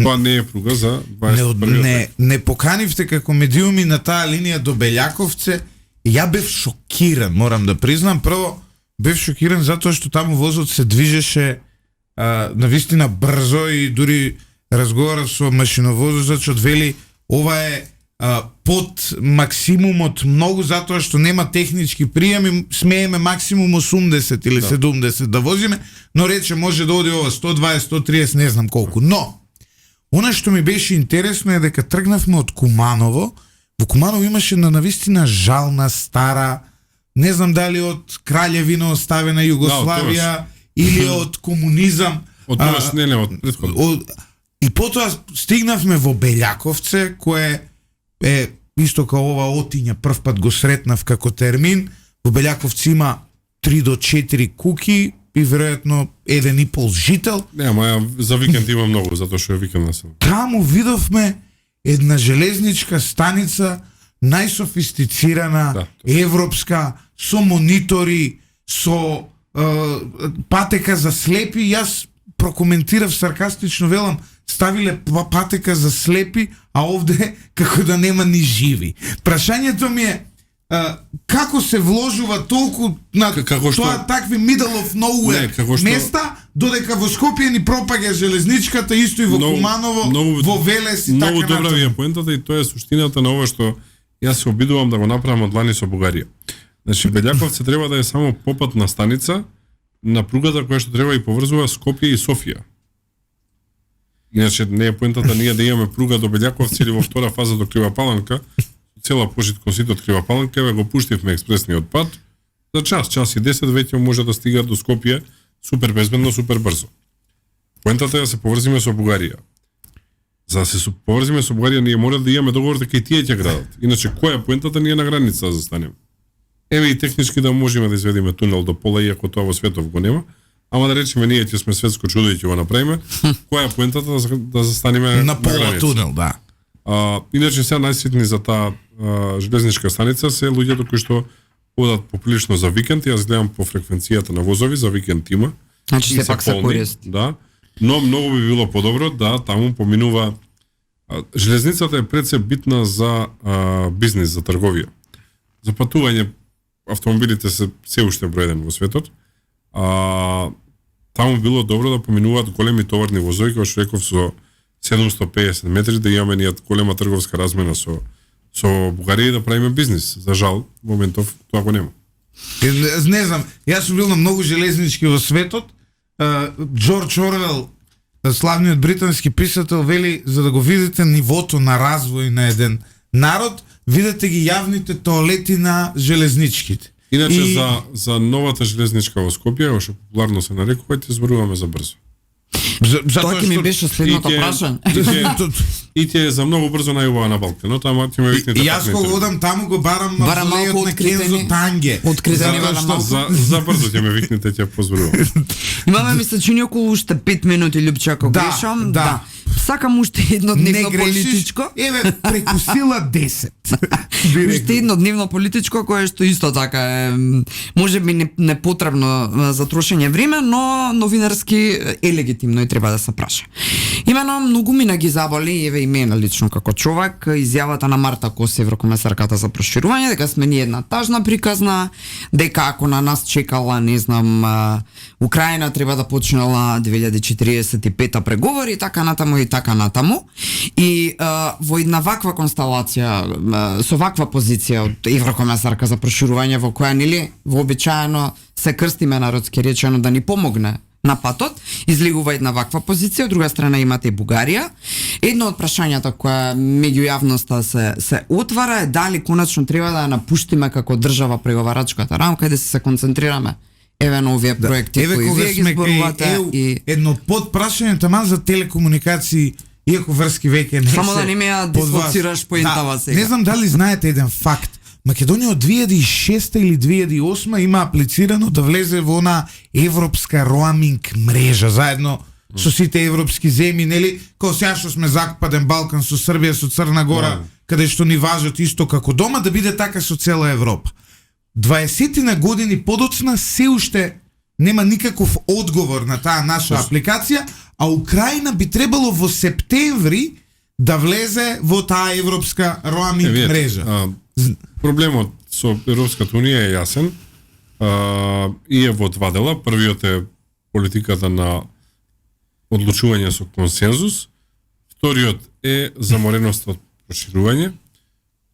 Тоа не е пруга за 21 век. Не поканивте како медиуми на таа линија до Белјаковце. Ја бев шокиран, морам да признам. Прво, бев шокиран затоа што таму возот се движеше навистина брзо и дури разговарав со машиновозачот што вели ова е под максимумот многу затоа што нема технички приеми, смееме максимум 80 или 70 да возиме, но рече може да оди ова 120, 130, не знам колку. Но она што ми беше интересно е дека тргнавме од Куманово. Во Куманово имаше на навистина жална, стара, не знам дали од краљевина оставена Југославија или од комунизам. Од тогаш не, од претходно. И потоа стигнавме во Белјаковце, кое е исто као ова Отиња, прв пат го сретнав како термин. Во Белјаковци има 3 до 4 куки и веројатно 1,5 жител. Не, ама за викенд има многу, затоа што е викенд на село. Таму видовме една железничка станица, најсофистицирана, европска, со монитори, со патека за слепи. Јас прокоментирав саркастично, велам, ставиле патека за слепи, а овде како да нема ни живи. Прашањето ми е како се вложува толку на тоа такви middle of nowhere места, додека во Скопје ни пропаѓа железничката, исто и во Куманово, во Велес и така натаму. Многу добра ви е поентата и тоа е суштината на ова што јас се обидувам да го направам од лани со Бугарија. Значи Белјаковце треба да е само попатна станица на пругата која што треба и поврзува Скопје и Софија. Иначе не е поентата ние да имаме пруга до Белјаковци или во втора фаза до Крива Паланка, цела пожит кон сите од Крива Паланка, го пуштивме експресниот пат, за час и 10 веќе може да стига до Скопје супер безбедно, супер брзо. Поентата е да се поврзиме со Бугарија. За да се поврзиме со Бугарија, ние мора да имаме договор дека и тие ќе градат. Иначе која е поентата, ние на граница да застанеме. Еве и технички да можеме да изведиме тунел до пола, иако тоа во светов го нема, ама да речеме ние ќе сме светско чудо и ќе го направиме, која е поентата да застанеме на пола тунел, да. Иначе сега најситни за таа железничка станица се луѓето кои што одат поприлично за викенд. Јас гледам по фреквенцијата на возови за викенд има. Значи се пак се користи. Да. Но многу би било подобро да таму поминува. Железницата е пред се битна за бизнис, за трговија. За патување автомобилите се уште број 1 во светот. Таму било добро да поминуваат големи товарни возови, како што реков со 750 метри, да имаме ние голема трговска размена со Бугарија и да правиме бизнис. За жал, моментов тоа го нема. Не знам, јас сум бил на многу железнички во светот. Джордж Орвел, славниот британски писател, вели за да го видите нивото на развој на еден народ, видете ги јавните тоалети на железничките. Иначе за новата железничка во Скопје, што популарно се нарекува, ќе зборуваме за брзо. Тоа ќе ми беше следното прашање. И ти е за многу брзо најубава на Балканот, ама ти ме викнете. И јас кога одам таму го барам мавзолејот на Кензо Танге. Откритени барам малку. За брзо ќе ме викнете, ќе позволувам. Имаме ми се чини околу уште 5 минути, Љупче, ако грешам. Да. Сакам уште еднодневно политичко. Еве, прекусила 10. Уште еднодневно политичко, кое што исто така е можеби непотребно за трошење време, но новинарски е легитимно и треба да се праша. Имено многу мина ги заболи, еве и мене лично како човек, изјавата на Марта Кос, еврокомесарката за проширување, дека сме ни една тажна приказна, дека ако на нас чекала, не знам, Украина треба да почнела 2045 преговори, така натаму и така натаму. И во една ваква констелација, со ваква позиција од еврокомесарка за проширување, во која нели вообичаено се крстиме народски речено да ни помогне на патот, излегува една ваква позиција, од друга страна имате и Бугарија. Едно од прашањата која меѓу јавноста се отвара е дали конечно треба да ја напуштиме како држава преговарачката рамка и да се концентрираме еве на овие проекти кои вие ги зборувате и едно подпрашање таман за телекомуникации, иако врски веќе не се. Само да не ме ја дислоцираш поентава сега. Не знам дали знаете еден факт. Македонија од 2006 или 2008 има аплицирано да влезе во она европска роаминг мрежа заедно со сите европски земји, нели? Као сега што сме Западен Балкан со Србија, со Црна Гора, каде што ни важат исто како дома, да биде така со цела Европа. 20 години подоцна се уште нема никаков одговор на таа наша апликација, а Украина би требало во септември да влезе во таа европска роаминг мрежа. Проблемот со Европската унија е јасен и е во два дела. Првиот е политиката на одлучување со консензус. Вториот е замореноста од проширување.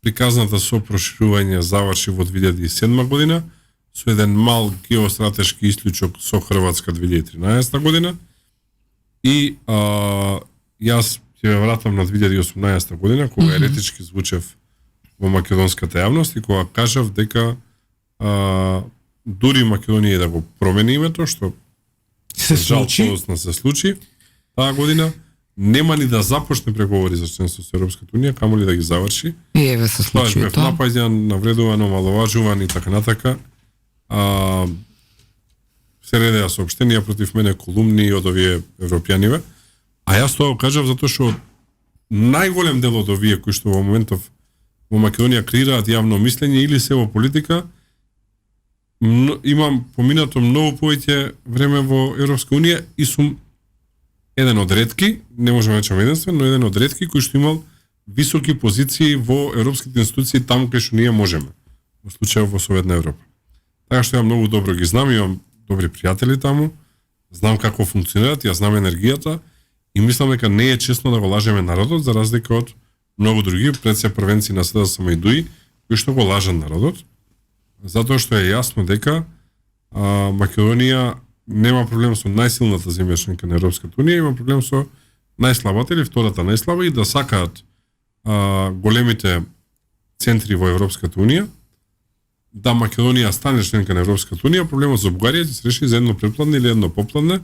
Приказната со проширување заврши во 2007 година со еден мал геостратешки исклучок со Хрватска 2013 година. И јас ќе ве вратам на 2018 година, кога еретички звучев во македонската јавност и кога кажав дека дури Македонија да го промени името, што се случи таа година, нема ни да започне преговори за членство со Европската унија, камоли да ги заврши. Еве се случи тоа. Напаѓан, навредуван, омаловажуван и така натака. Се редеа соопштенија против мене, колумни од овие европјаниве. А јас тоа кажав затоа што најголем дел од овие кои што во моментов во Македонија креираат јавно мислење или се во политика, имам поминато многу повеќе време во Европска унија и сум еден од ретки, не можам да речам единствен, но еден од ретки кои што имал високи позиции во европските институции таму кај што ние можеме, во случајот во Советна Европа. Така што ја многу добро ги знам, имам добри пријатели таму, знам како функционираат, ја знам енергијата и мислам дека не е честно да го лажеме народот за разлика од многу други, пред се првенци на СДСМ и ДУИ, кои што го лажат народот, затоа што е јасно дека Македонија нема проблем со најсилната земја членка на Европската унија, има проблем со најслабата или втората најслаба и да сакаат големите центри во Европската унија, да Македонија стане членка на Европската унија, проблемот за Бугарија ќе се реши за едно предпладне или едно попладне,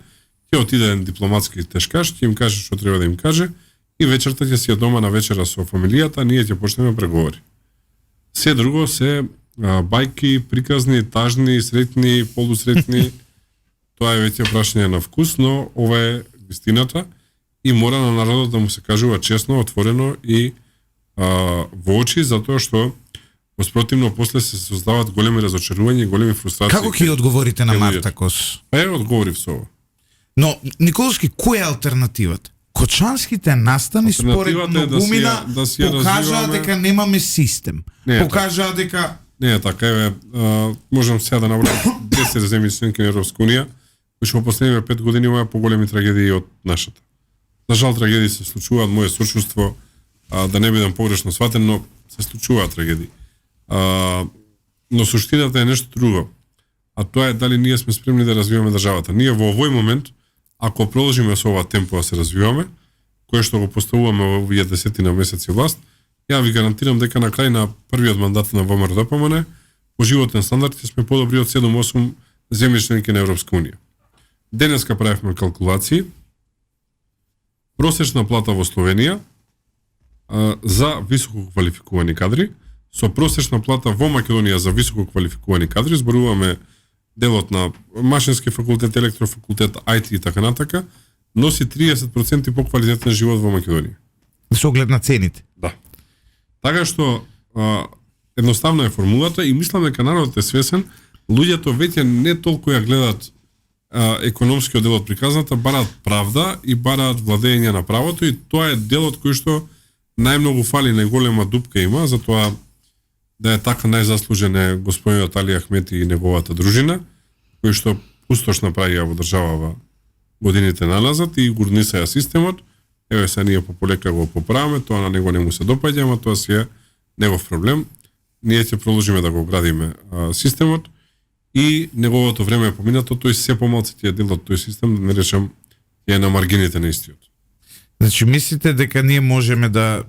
ќе отиде еден дипломатски тешкаш, ќе им каже што треба да им каже, и вечерта ќе си ја дома на вечера со фамилијата, ние ќе почнеме преговори. Се друго се бајки, приказни, тажни, сретни, полусретни, тоа е веќе прашање на вкус, но ова е вистината и мора на народот да му се кажува честно, отворено и во очи, затоа што воспротивно после се создаваат големи разочарувања и големи фрустрации. Како ќе одговорите на Марта Кос? Одговорив со ова. Но, Николовски, која е алтернативата? Кочанските настани според многумина покажаа дека немаме систем. Покажаа дека не е така, еве, можам сега да набројам 10 земји членки на Европска унија, кои што во последниве 5 години имаат поголеми трагедии од нашата. За жал трагедии се случуваат, моје сочувство, да не бидам погрешно сватен, но се случуваат трагедии. Но суштината е нешто друго. А тоа е дали ние сме спремни да развиваме државата. Ние во овој момент, ако продолжиме со ова темпо да се развиваме, кое што го поставуваме во овие 10 месеци власт, ја ви гарантирам дека на крај на првиот мандат на ВМРО-ДПМН по животен стандард сме подобри од 7-8 земји членки на Европска унија. Денеска правевме калкулации просечна плата во Словенија за високо квалификувани кадри, со просечна плата во Македонија за високо квалификувани кадри, зборуваме делот на машински факултет, електрофакултет, IT и така натака, носи 30% поквалитетен живот во Македонија. Со оглед на цените. Да. Така што едноставна е формулата и мислам дека народот е свесен, луѓето веќе не толку ја гледат економскиот дел од приказната, бараат правда и бараат владење на правото, и тоа е делот кој што најмногу фали, најголема дупка има, затоа да е така најзаслужен е господинот Али Ахмети и неговата дружина, кои што пустош направија во државава годините наназад и гурнисаја системот. Еве се ние пополека го поправаме, тоа на него не му се допаѓа, ама тоа си е негов проблем. Ние ќе продолжиме да го градиме системот и неговото време е поминато, тој се помалку тие дел од тој систем, да не речам, е на маргините на истиот. Значи мислите дека ние можеме да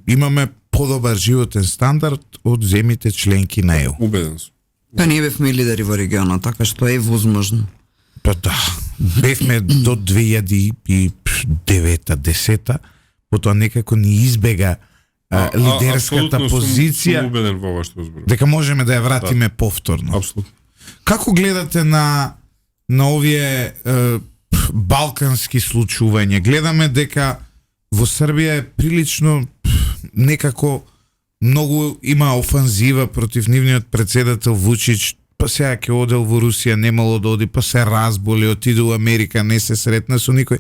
имаме подобар животен стандард од земите членки на ЕУ? Убеден сум. Па ние бевме лидери во регионот, така што е возможно. Па да, бевме до 2009-10, потоа некако ни избега лидерската позиција. Сум убеден во ова што зборувам. Дека можеме да ја вратиме повторно. Апсолутно. Како гледате на овие балкански случувања? Гледаме дека во Србија е прилично некако многу има офанзива против нивниот председател Вучич, па сега ќе одел во Русија, немало да оди, па се разболи, отиде во Америка, не се сретна со никој.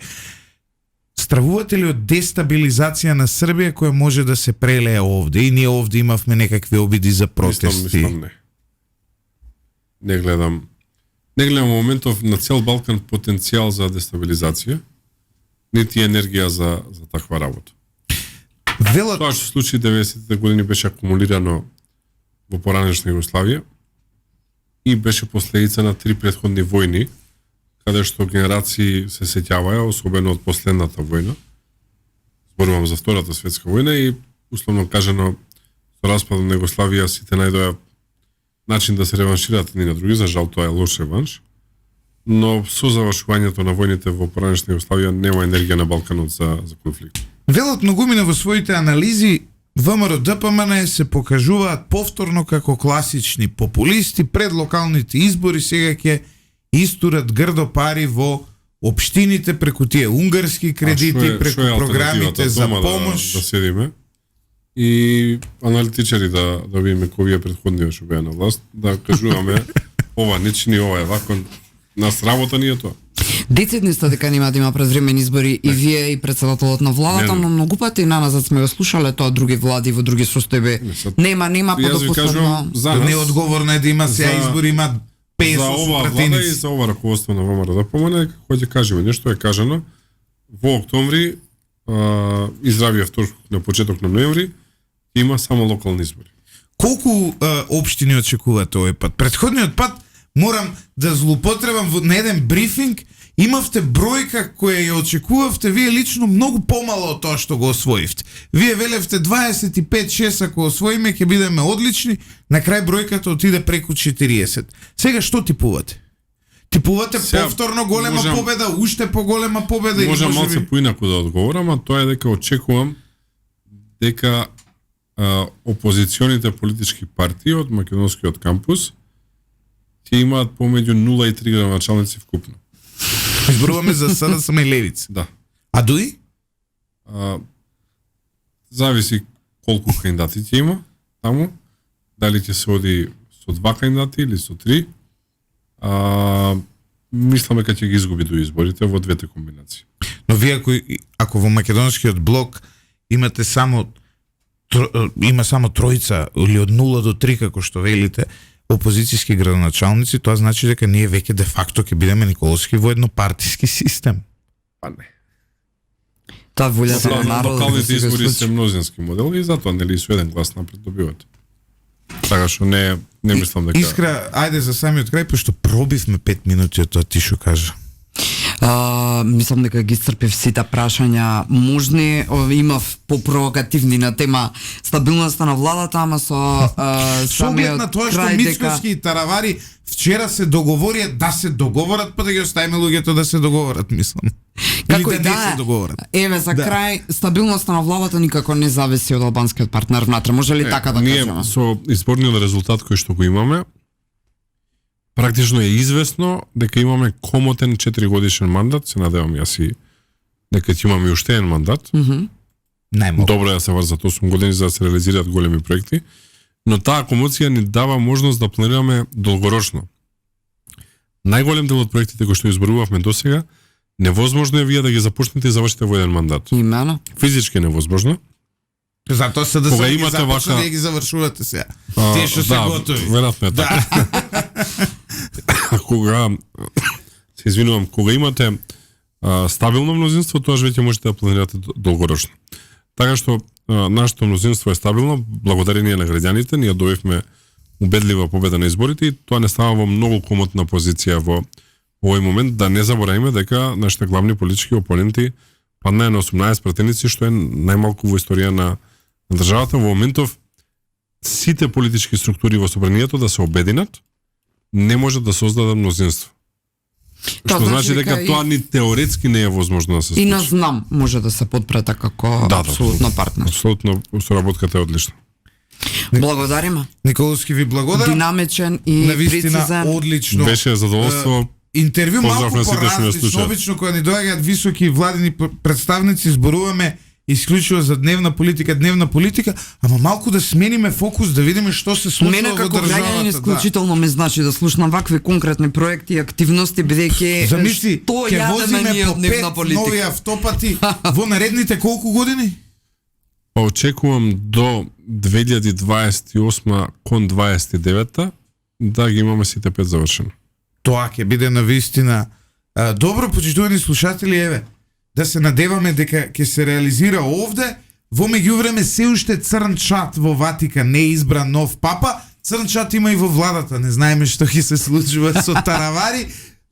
Стравувате ли од дестабилизација на Србија која може да се прелее овде? И ние овде имавме некакви обиди за протести. Мислам не. Не гледам моментов на цел Балкан потенцијал за дестабилизација, нити енергија за таква работа. Тоа што случи 90-те години беше акумулирано во поранешна Југославија и беше последица на 3 претходни војни, каде што генерации се сеќаваја, особено од последната војна. Зборувам за Втората светска војна и условно кажано со распадот на Југославија сите најдоа начин да се реваншираат едни на други, за жал тоа е лош реванш. Но со завршувањето на војните во поранешна Југославија нема енергија на Балканот за конфликт. Велот Многумина во своите анализи ВМРО ДПМН се покажуваат повторно како класични популисти пред локалните избори, сега ќе истурат грдо пари во општините преку тие унгарски кредити, преку програмите за помош. Да седиме и аналитичари да видиме кои е претходниот што беа на власт, да кажуваме ова не чини, ова е вако, нас работа ни е тоа. Децидни сте дека нема да има предвремени избори и вие и председателот на владата, но многу пати наназад сме го слушале тоа други влади во други состојби. Нема подопосредно. Неодговорно е да има сега избори, има 500 за ова влада и за ова раководство на ВМРО да помане, како ќе кажеме, нешто е кажано во октомври, изравија вторник на почеток на ноември, има само локални избори. Колку општини очекувате овој пат? Претходниот пат морам да злоупотребам на еден брифинг, имавте бројка која ја очекувавте вие лично многу помало од тоа што го освоивте. Вие велевте 25-6 ако освоиме ќе бидеме одлични, на крај бројката отиде преку 40. Сега што типувате? Типувате повторно голема победа, уште поголема победа или може малце поинаку да одговорам, а тоа е дека очекувам дека опозиционите политички партии од македонскиот кампус ќе имаат помеѓу 0 и 3 градоначалници вкупно. Зборуваме за СДСМ и Левица. Да. А дуи? Зависи колку кандидати ќе има таму, дали ќе се оди со 2 кандидати или со 3. Мислам дека ќе ги изгуби до изборите во двете комбинации. Но вие ако во македонскиот блок имате само тројца или од 0 до 3 како што велите опозицијски градоначалници, тоа значи дека ние веќе де факто ќе бидеме Николовски во еднопартиски систем. Па не. Таа волјата на народот. Локалните избори се мнозински модел и затоа нели со еден глас напред добивате. Така што не мислам дека. Искра, ајде за самиот крај, пошто пробивме 5 минути од тоа ти што кажа. Мислам дека ги исцрпив сите прашања можни. Имав попровокативни на тема стабилноста на владата, ама со Со оглед на тоа што крај Мицкоски и Таравари вчера се договорија да се договорат, па да ги оставиме луѓето да се договорат, мислам. Како Или и да не се договорат. Еве за Да. крај, стабилноста на владата никако не зависи од албанскиот партнер внатре. Може ли така да Ние кажеме? со изборниот резултат кој што го имаме, практично е известно дека имаме комотен 4 годишен мандат, се надевам јас и дека ќе имаме уште еден мандат. Најмалку. Добро е да се врзат 8 години за да се реализираат големи проекти, но таа комоција ни дава можност да планираме долгорочно. Најголем дел од проектите кои што изборувавме досега, невозможно е вие да ги започнете и завршите во еден мандат. Имено. Физички невозможно. Затоа се да Кога се ги имате започна вака- да ги завршувате сега. Тие што се готови. Веројатно е така. Кога се извинувам, кога имате стабилно мнозинство, тоа веќе можете да планирате долгорочно. Така што нашето мнозинство е стабилно, благодарение на граѓаните, ние добивме убедлива победа на изборите и тоа не става во многу комотна позиција во овој момент, да не забораваме дека нашите главни политички опоненти паднаа на 18 пратеници, што е најмалку во историја на државата. Во моментов сите политички структури во собранието да се обединат, не може да создадат мнозинство. Што значи дека тоа ни теоретски не е возможно да се случи. И на знам може да се подпрета како Да, апсолутно партнер. Апсолутно, соработката е одлична. Благодариме. Николовски ви благодарам. Динамичен и Навистина прецизен. одлично. Беше задоволство. Интервју Поздрав малку на сите што ме поразлично, слушаат. обично кога ни доаѓаат високи владени представници, зборуваме исклучиво за дневна политика, ама малку да смениме фокус, да видиме што се случува Мене во како граѓанин државата. исклучително ме значи да слушнам вакви конкретни проекти и активности, бидејќи Замисли, што ќе јадеме возиме ние по од дневна 5 политика. нови автопати во наредните колку години? Па очекувам до 2028 кон 29 да ги имаме сите 5 завршени. Тоа ќе биде навистина добро, почитувани слушатели, еве, да се надеваме дека ќе се реализира овде. Во меѓувреме се уште црн чат во Ватикан, не е избран нов папа, црн чат има и во владата, не знаеме што ќе се случува со Таравари.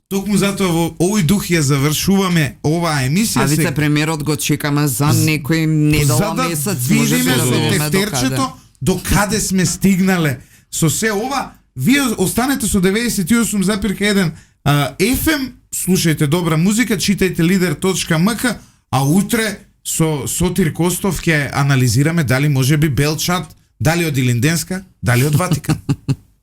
Токму затоа во овој дух ја завршуваме оваа емисија. А вице-премиерот го чекаме за некој недела За да месец, може видиме да со видиме тефтерчето до каде сме стигнале. Со се ова, вие останете со 98,1 FM, слушајте добра музика, читајте lider.mk, а утре со Сотир Костов ќе анализираме дали може би Белчат, дали од Илинденска, дали од Ватикан.